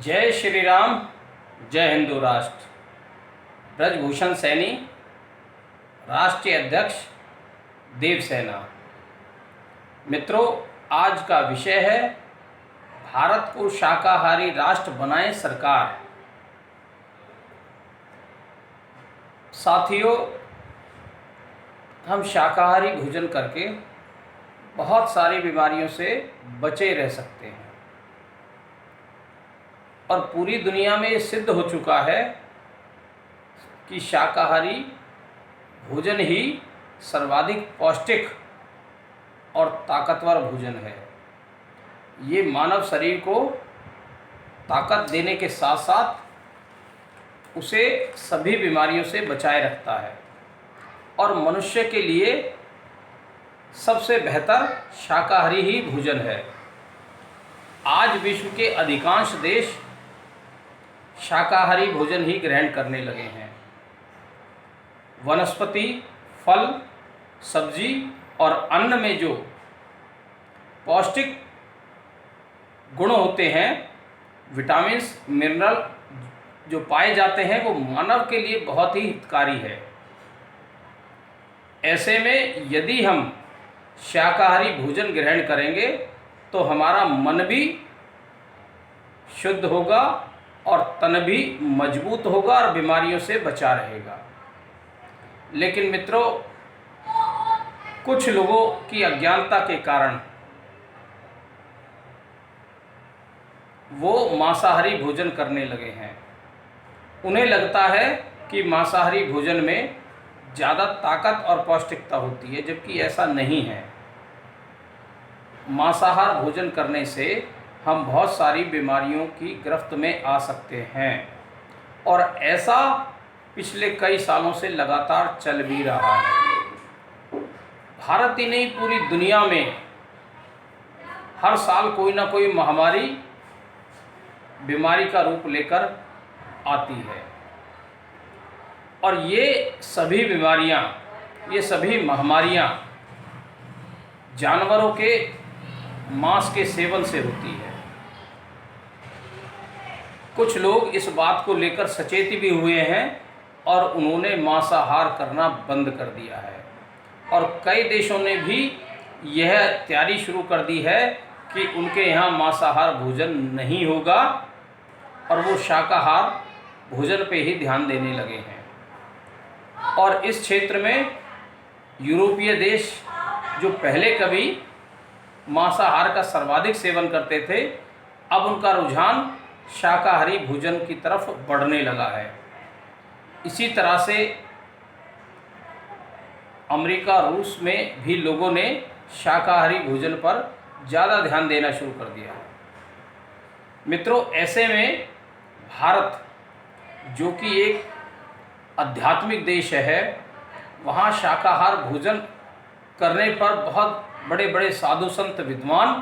जय श्री राम। जय हिंदू राष्ट्र। ब्रजभूषण सैनी, राष्ट्रीय अध्यक्ष देवसेना। मित्रों, आज का विषय है भारत को शाकाहारी राष्ट्र बनाए सरकार। साथियों, हम शाकाहारी भोजन करके बहुत सारी बीमारियों से बचे रह सकते हैं और पूरी दुनिया में ये सिद्ध हो चुका है कि शाकाहारी भोजन ही सर्वाधिक पौष्टिक और ताकतवर भोजन है। ये मानव शरीर को ताकत देने के साथ साथ उसे सभी बीमारियों से बचाए रखता है और मनुष्य के लिए सबसे बेहतर शाकाहारी ही भोजन है। आज विश्व के अधिकांश देश शाकाहारी भोजन ही ग्रहण करने लगे हैं। वनस्पति, फल, सब्जी और अन्न में जो पौष्टिक गुण होते हैं, विटामिन्स, मिनरल जो पाए जाते हैं, वो मानव के लिए बहुत ही हितकारी है। ऐसे में यदि हम शाकाहारी भोजन ग्रहण करेंगे तो हमारा मन भी शुद्ध होगा और तन भी मजबूत होगा और बीमारियों से बचा रहेगा। लेकिन मित्रों, कुछ लोगों की अज्ञानता के कारण वो मांसाहारी भोजन करने लगे हैं। उन्हें लगता है कि मांसाहारी भोजन में ज़्यादा ताकत और पौष्टिकता होती है, जबकि ऐसा नहीं है। मांसाहार भोजन करने से हम बहुत सारी बीमारियों की गिरफ्त में आ सकते हैं और ऐसा पिछले कई सालों से लगातार चल भी रहा है। भारत ही नहीं, पूरी दुनिया में हर साल कोई ना कोई महामारी बीमारी का रूप लेकर आती है और ये सभी बीमारियां, ये सभी महामारियां जानवरों के मांस के सेवन से होती है। कुछ लोग इस बात को लेकर सचेत भी हुए हैं और उन्होंने मांसाहार करना बंद कर दिया है और कई देशों ने भी यह तैयारी शुरू कर दी है कि उनके यहाँ मांसाहार भोजन नहीं होगा और वो शाकाहार भोजन पे ही ध्यान देने लगे हैं। और इस क्षेत्र में यूरोपीय देश जो पहले कभी मांसाहार का सर्वाधिक सेवन करते थे, अब उनका रुझान शाकाहारी भोजन की तरफ बढ़ने लगा है। इसी तरह से अमेरिका, रूस में भी लोगों ने शाकाहारी भोजन पर ज़्यादा ध्यान देना शुरू कर दिया है। मित्रों, ऐसे में भारत, जो कि एक आध्यात्मिक देश है, वहाँ शाकाहार भोजन करने पर बहुत बड़े बड़े साधु संत विद्वान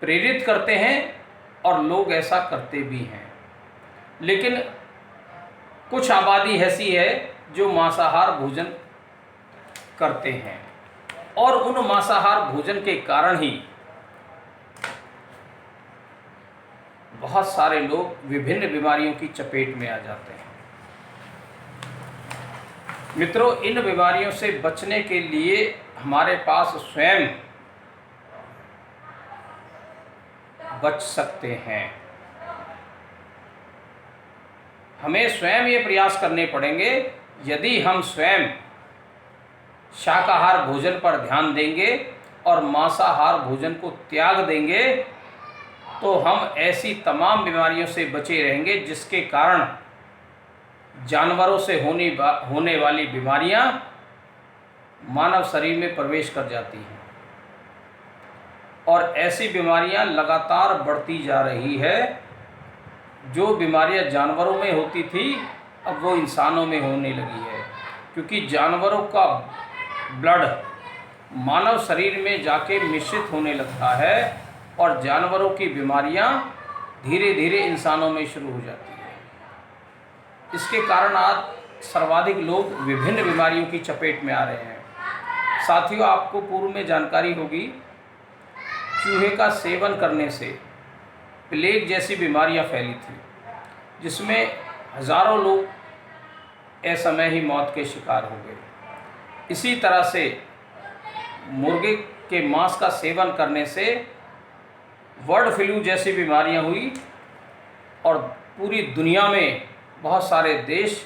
प्रेरित करते हैं और लोग ऐसा करते भी हैं। लेकिन कुछ आबादी ऐसी है जो मांसाहार भोजन करते हैं और उन मांसाहार भोजन के कारण ही बहुत सारे लोग विभिन्न बीमारियों की चपेट में आ जाते हैं। मित्रों, इन बीमारियों से बचने के लिए हमारे पास स्वयं बच सकते हैं। हमें स्वयं ये प्रयास करने पड़ेंगे। यदि हम स्वयं शाकाहार भोजन पर ध्यान देंगे और मांसाहार भोजन को त्याग देंगे तो हम ऐसी तमाम बीमारियों से बचे रहेंगे जिसके कारण जानवरों से होने वाली बीमारियां मानव शरीर में प्रवेश कर जाती हैं और ऐसी बीमारियां लगातार बढ़ती जा रही है। जो बीमारियां जानवरों में होती थी, अब वो इंसानों में होने लगी है, क्योंकि जानवरों का ब्लड मानव शरीर में जाके मिश्रित होने लगता है और जानवरों की बीमारियां धीरे धीरे इंसानों में शुरू हो जाती है। इसके कारण आज सर्वाधिक लोग विभिन्न बीमारियों की चपेट में आ रहे हैं। साथियों, आपको पूर्व में जानकारी होगी, चूहे का सेवन करने से प्लेग जैसी बीमारियां फैली थी, जिसमें हज़ारों लोग असमय ही मौत के शिकार हो गए। इसी तरह से मुर्गे के मांस का सेवन करने से बर्ड फ्लू जैसी बीमारियां हुई और पूरी दुनिया में बहुत सारे देश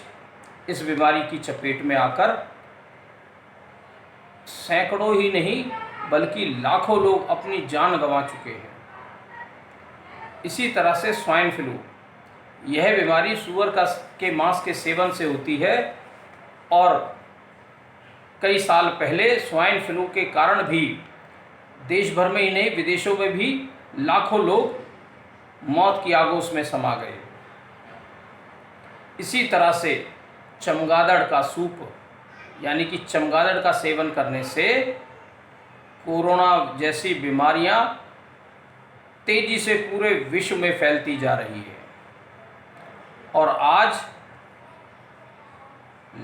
इस बीमारी की चपेट में आकर सैकड़ों ही नहीं बल्कि लाखों लोग अपनी जान गंवा चुके हैं। इसी तरह से स्वाइन फ्लू, यह बीमारी सूअर के मांस के सेवन से होती है और कई साल पहले स्वाइन फ्लू के कारण भी देश भर में ही नहीं विदेशों में भी लाखों लोग मौत की आगोश में समा गए। इसी तरह से चमगादड़ का सूप यानी कि चमगादड़ का सेवन करने से कोरोना जैसी बीमारियां तेजी से पूरे विश्व में फैलती जा रही है और आज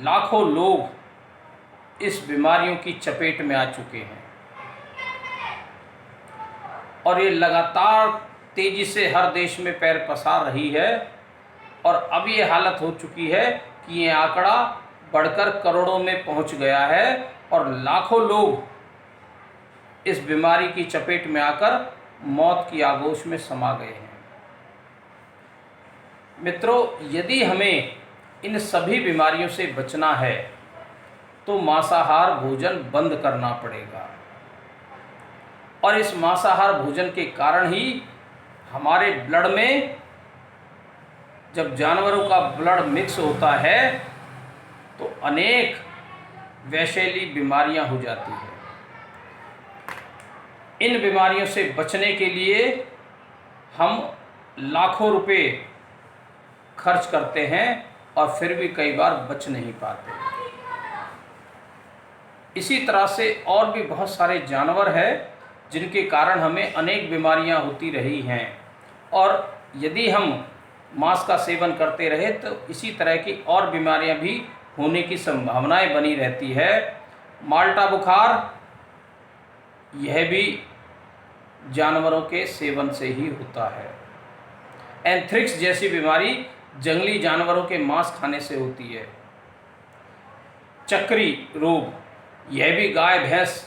लाखों लोग इस बीमारियों की चपेट में आ चुके हैं और ये लगातार तेजी से हर देश में पैर पसार रही है और अब ये हालत हो चुकी है कि ये आंकड़ा बढ़कर करोड़ों में पहुंच गया है और लाखों लोग इस बीमारी की चपेट में आकर मौत की आगोश में समा गए हैं। मित्रों, यदि हमें इन सभी बीमारियों से बचना है तो मांसाहार भोजन बंद करना पड़ेगा और इस मांसाहार भोजन के कारण ही हमारे ब्लड में जब जानवरों का ब्लड मिक्स होता है तो अनेक वैशेली बीमारियां हो जाती हैं। इन बीमारियों से बचने के लिए हम लाखों रुपए खर्च करते हैं और फिर भी कई बार बच नहीं पाते। इसी तरह से और भी बहुत सारे जानवर हैं जिनके कारण हमें अनेक बीमारियां होती रही हैं और यदि हम मांस का सेवन करते रहे तो इसी तरह की और बीमारियां भी होने की संभावनाएं बनी रहती है। माल्टा बुखार, यह भी जानवरों के सेवन से ही होता है। एंथ्रिक्स जैसी बीमारी जंगली जानवरों के मांस खाने से होती है। चक्री रोग, यह भी गाय भैंस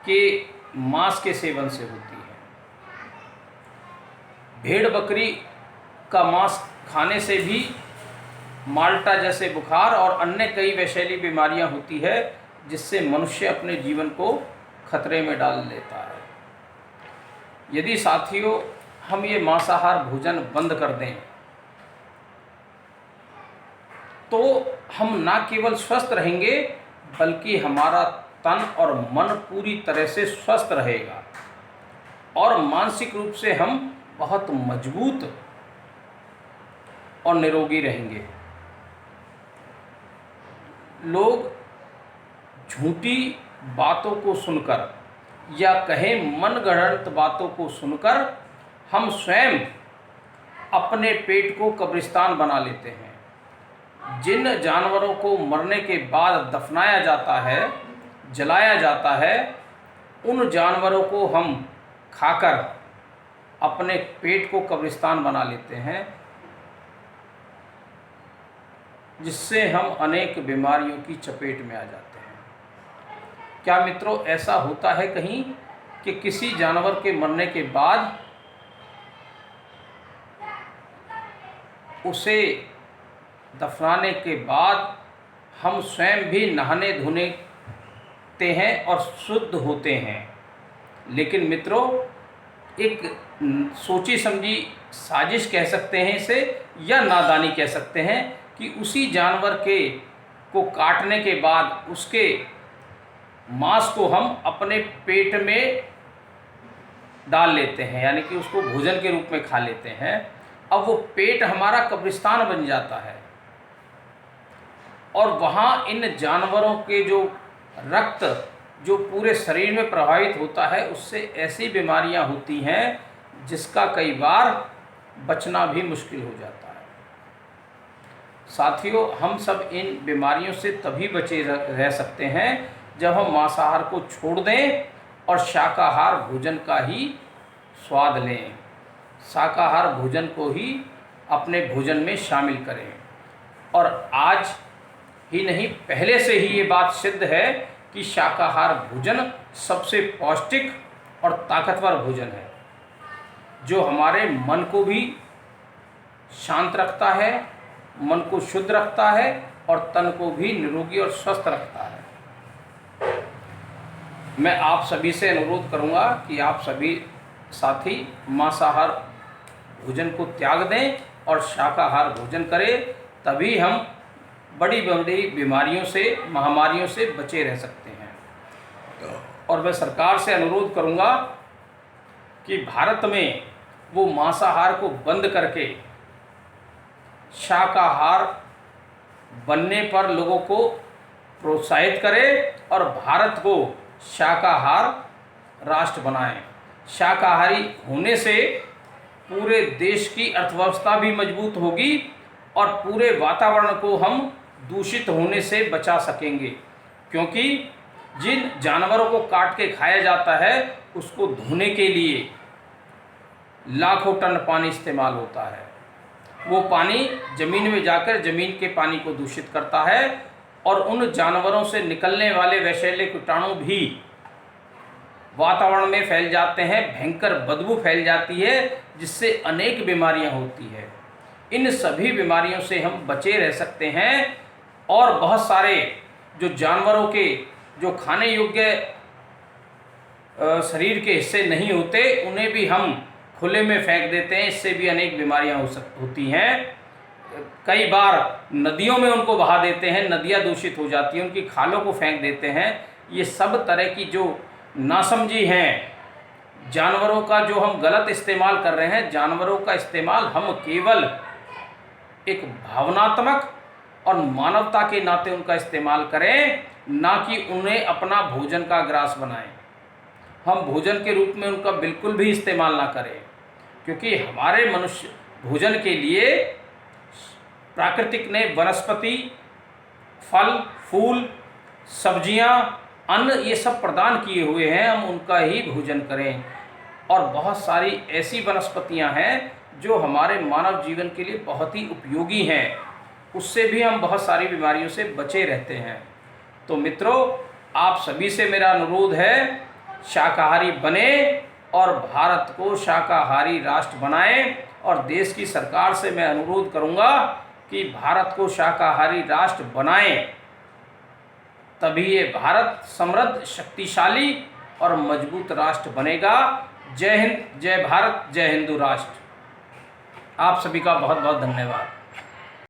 के मांस के सेवन से होती है। भेड़ बकरी का मांस खाने से भी माल्टा जैसे बुखार और अन्य कई वैशेली बीमारियां होती है जिससे मनुष्य अपने जीवन को खतरे में डाल लेता है। यदि साथियों हम ये मांसाहार भोजन बंद कर दें तो हम ना केवल स्वस्थ रहेंगे बल्कि हमारा तन और मन पूरी तरह से स्वस्थ रहेगा और मानसिक रूप से हम बहुत मजबूत और निरोगी रहेंगे। लोग झूठी बातों को सुनकर या कहें मनगढ़ंत बातों को सुनकर हम स्वयं अपने पेट को कब्रिस्तान बना लेते हैं। जिन जानवरों को मरने के बाद दफनाया जाता है, जलाया जाता है, उन जानवरों को हम खाकर अपने पेट को कब्रिस्तान बना लेते हैं जिससे हम अनेक बीमारियों की चपेट में आ जाते हैं। क्या मित्रों ऐसा होता है कहीं कि किसी जानवर के मरने के बाद उसे दफनाने के बाद हम स्वयं भी नहाने धोते हैं और शुद्ध होते हैं, लेकिन मित्रों एक सोची समझी साजिश कह सकते हैं इसे या नादानी कह सकते हैं कि उसी जानवर को काटने के बाद उसके मांस को हम अपने पेट में डाल लेते हैं, यानी कि उसको भोजन के रूप में खा लेते हैं। अब वो पेट हमारा कब्रिस्तान बन जाता है और वहाँ इन जानवरों के जो रक्त जो पूरे शरीर में प्रभावित होता है उससे ऐसी बीमारियां होती हैं जिसका कई बार बचना भी मुश्किल हो जाता है। साथियों, हम सब इन बीमारियों से तभी बचे रह सकते हैं जब हम मांसाहार को छोड़ दें और शाकाहार भोजन का ही स्वाद लें। शाकाहार भोजन को ही अपने भोजन में शामिल करें। और आज ही नहीं, पहले से ही ये बात सिद्ध है कि शाकाहार भोजन सबसे पौष्टिक और ताकतवर भोजन है, जो हमारे मन को भी शांत रखता है, मन को शुद्ध रखता है और तन को भी निरोगी और स्वस्थ रखता है। मैं आप सभी से अनुरोध करूंगा कि आप सभी साथी मांसाहार भोजन को त्याग दें और शाकाहार भोजन करें, तभी हम बड़ी बड़ी बीमारियों से, महामारियों से बचे रह सकते हैं। और मैं सरकार से अनुरोध करूंगा कि भारत में वो मांसाहार को बंद करके शाकाहार बनने पर लोगों को प्रोत्साहित करें और भारत को शाकाहार राष्ट्र बनाएं। शाकाहारी होने से पूरे देश की अर्थव्यवस्था भी मजबूत होगी और पूरे वातावरण को हम दूषित होने से बचा सकेंगे, क्योंकि जिन जानवरों को काट के खाया जाता है उसको धोने के लिए लाखों टन पानी इस्तेमाल होता है। वो पानी ज़मीन में जाकर ज़मीन के पानी को दूषित करता है और उन जानवरों से निकलने वाले विषैले कीटाणु भी वातावरण में फैल जाते हैं, भयंकर बदबू फैल जाती है, जिससे अनेक बीमारियां होती है। इन सभी बीमारियों से हम बचे रह सकते हैं और बहुत सारे जो जानवरों के जो खाने योग्य शरीर के हिस्से नहीं होते उन्हें भी हम खुले में फेंक देते हैं, इससे भी अनेक बीमारियां होती हैं। कई बार नदियों में उनको बहा देते हैं, नदियां दूषित हो जाती हैं, उनकी खालों को फेंक देते हैं। ये सब तरह की जो नासमझी हैं, जानवरों का जो हम गलत इस्तेमाल कर रहे हैं, जानवरों का इस्तेमाल हम केवल एक भावनात्मक और मानवता के नाते उनका इस्तेमाल करें, ना कि उन्हें अपना भोजन का ग्रास बनाएं। हम भोजन के रूप में उनका बिल्कुल भी इस्तेमाल ना करें, क्योंकि हमारे मनुष्य भोजन के लिए प्राकृतिक ने वनस्पति, फल, फूल, सब्जियां, अन्न ये सब प्रदान किए हुए हैं, हम उनका ही भोजन करें। और बहुत सारी ऐसी वनस्पतियां हैं जो हमारे मानव जीवन के लिए बहुत ही उपयोगी हैं, उससे भी हम बहुत सारी बीमारियों से बचे रहते हैं। तो मित्रों, आप सभी से मेरा अनुरोध है, शाकाहारी बने और भारत को शाकाहारी राष्ट्र बनाएं। और देश की सरकार से मैं अनुरोध करूंगा कि भारत को शाकाहारी राष्ट्र बनाएं, तभी ये भारत समृद्ध, शक्तिशाली और मजबूत राष्ट्र बनेगा। जय हिंद, जय भारत, जय हिंदू राष्ट्र। आप सभी का बहुत बहुत धन्यवाद।